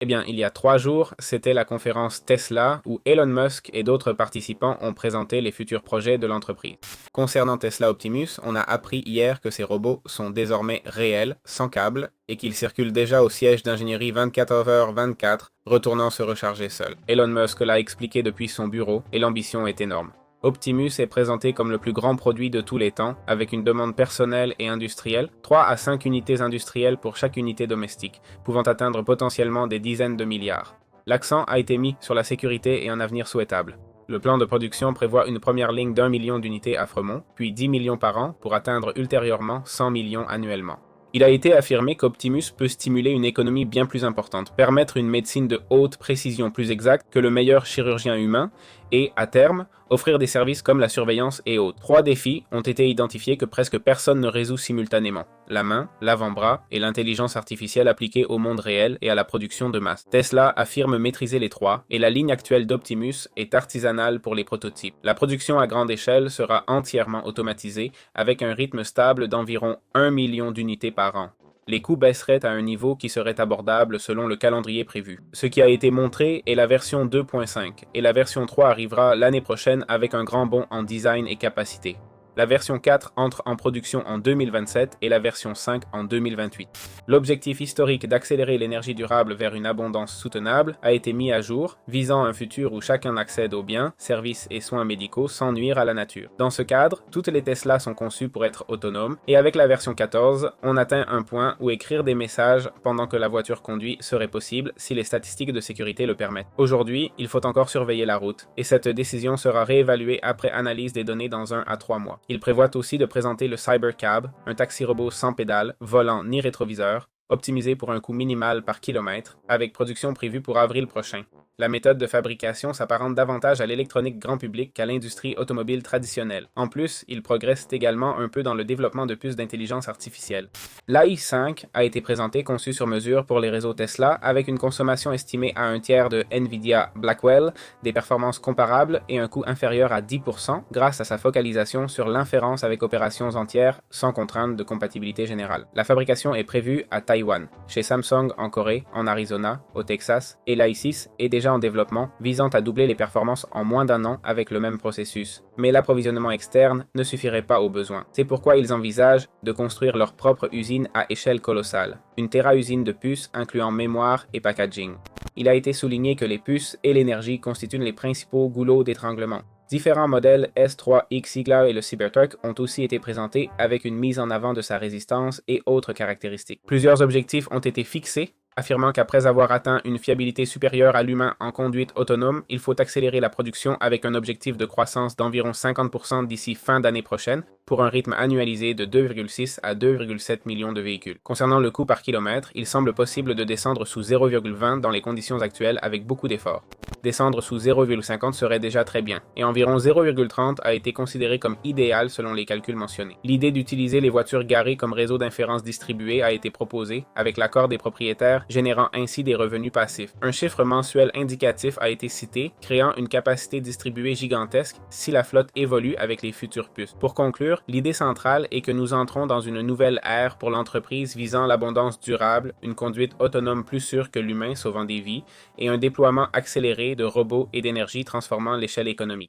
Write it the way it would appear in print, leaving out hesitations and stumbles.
Eh bien, il y a 3 jours, c'était la conférence Tesla où Elon Musk et d'autres participants ont présenté les futurs projets de l'entreprise. Concernant Tesla Optimus, on a appris hier que ces robots sont désormais réels, sans câble, et qu'ils circulent déjà au siège d'ingénierie 24h24, retournant se recharger seuls. Elon Musk l'a expliqué depuis son bureau, et l'ambition est énorme. Optimus est présenté comme le plus grand produit de tous les temps, avec une demande personnelle et industrielle, 3 à 5 unités industrielles pour chaque unité domestique, pouvant atteindre potentiellement des dizaines de milliards. L'accent a été mis sur la sécurité et un avenir souhaitable. Le plan de production prévoit une première ligne d'1 million d'unités à Fremont, puis 10 millions par an pour atteindre ultérieurement 100 millions annuellement. Il a été affirmé qu'Optimus peut stimuler une économie bien plus importante, permettre une médecine de haute précision plus exacte que le meilleur chirurgien humain et, à terme, offrir des services comme la surveillance et autres. 3 défis ont été identifiés que presque personne ne résout simultanément: la main, l'avant-bras et l'intelligence artificielle appliquée au monde réel et à la production de masse. Tesla affirme maîtriser les 3 et la ligne actuelle d'Optimus est artisanale pour les prototypes. La production à grande échelle sera entièrement automatisée avec un rythme stable d'environ 1 million d'unités par an. Les coûts baisseraient à un niveau qui serait abordable selon le calendrier prévu. Ce qui a été montré est la version 2.5 et la version 3 arrivera l'année prochaine avec un grand bond en design et capacité. La version 4 entre en production en 2027 et la version 5 en 2028. L'objectif historique d'accélérer l'énergie durable vers une abondance soutenable a été mis à jour, visant un futur où chacun accède aux biens, services et soins médicaux sans nuire à la nature. Dans ce cadre, toutes les Tesla sont conçues pour être autonomes, et avec la version 14, on atteint un point où écrire des messages pendant que la voiture conduit serait possible si les statistiques de sécurité le permettent. Aujourd'hui, il faut encore surveiller la route, et cette décision sera réévaluée après analyse des données dans 1 à 3 mois. Il prévoit aussi de présenter le Cybercab, un taxi-robot sans pédale, volant ni rétroviseur, optimisé pour un coût minimal par kilomètre, avec production prévue pour avril prochain. La méthode de fabrication s'apparente davantage à l'électronique grand public qu'à l'industrie automobile traditionnelle. En plus, il progresse également un peu dans le développement de puces d'intelligence artificielle. L'AI5 a été présenté conçu sur mesure pour les réseaux Tesla avec une consommation estimée à un tiers de NVIDIA Blackwell, des performances comparables et un coût inférieur à 10% grâce à sa focalisation sur l'inférence avec opérations entières sans contrainte de compatibilité générale. La fabrication est prévue à Taïwan, chez Samsung en Corée, en Arizona, au Texas, et l'AI6 est déjà en développement, visant à doubler les performances en moins d'1 an avec le même processus. Mais l'approvisionnement externe ne suffirait pas aux besoins. C'est pourquoi ils envisagent de construire leur propre usine à échelle colossale, une téra-usine de puces incluant mémoire et packaging. Il a été souligné que les puces et l'énergie constituent les principaux goulots d'étranglement. Différents modèles S3, X, Sigla et le Cybertruck ont aussi été présentés avec une mise en avant de sa résistance et autres caractéristiques. Plusieurs objectifs ont été fixés, affirmant qu'après avoir atteint une fiabilité supérieure à l'humain en conduite autonome, il faut accélérer la production avec un objectif de croissance d'environ 50% d'ici fin d'année prochaine, pour un rythme annualisé de 2,6 à 2,7 millions de véhicules. Concernant le coût par kilomètre, il semble possible de descendre sous 0,20 dans les conditions actuelles avec beaucoup d'efforts. Descendre sous 0,50 serait déjà très bien, et environ 0,30 a été considéré comme idéal selon les calculs mentionnés. L'idée d'utiliser les voitures garées comme réseau d'inférence distribué a été proposée, avec l'accord des propriétaires, générant ainsi des revenus passifs. Un chiffre mensuel indicatif a été cité, créant une capacité distribuée gigantesque si la flotte évolue avec les futures puces. Pour conclure, l'idée centrale est que nous entrons dans une nouvelle ère pour l'entreprise visant l'abondance durable, une conduite autonome plus sûre que l'humain sauvant des vies, et un déploiement accéléré de robots et d'énergie transformant l'échelle économique.